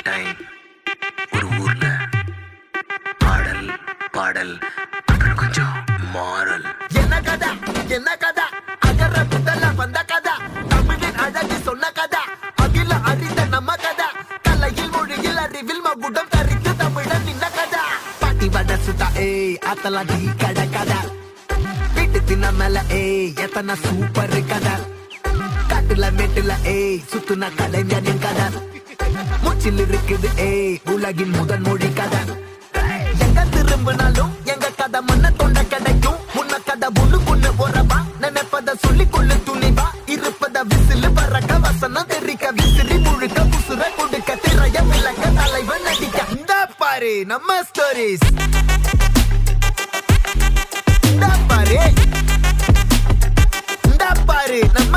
Time ஒரு ஊர்ல பாடல் பாடல் அப்புறம் கொஞ்சம் மாறல். என்ன கதை என்ன கதை அகர முதல்ல வந்த கதை தமிழின் அழகு சொன்ன கதை அகில அறிந்த நம்ம கதை கலையில் மொழியில் அறிவில் மகுடம் தரித்து தமிழன் நின்ன கதை பாட்டி வட சுத்தா அத்தலா டீ கடை கதை வீட்டு தின்ன மேல எத்தனை சூப்பர் கதை காட்டுல மேட்டுல சுத்துன கலைஞனின் கதை மூச்சில் இருக்குது உலகின் முதல் மொழி கதை எங்க திரும்பினாலும் எங்க கதை மண்ண தொண்ட கிடைக்கும் முன்ன கதை ஒண்ணு போறவா நினைப்பத சொல்லி கொள்ளு துணிவா இருப்பத விசிலு பறக்க வசனம் தெரிக்க விசிறி முழுக்க புசுர கொடுக்க திரைய விளக்க தலைவன் நடிக்க இந்த பாரு நம்ம ஸ்டோரிஸ் இந்த பாரு நம்ம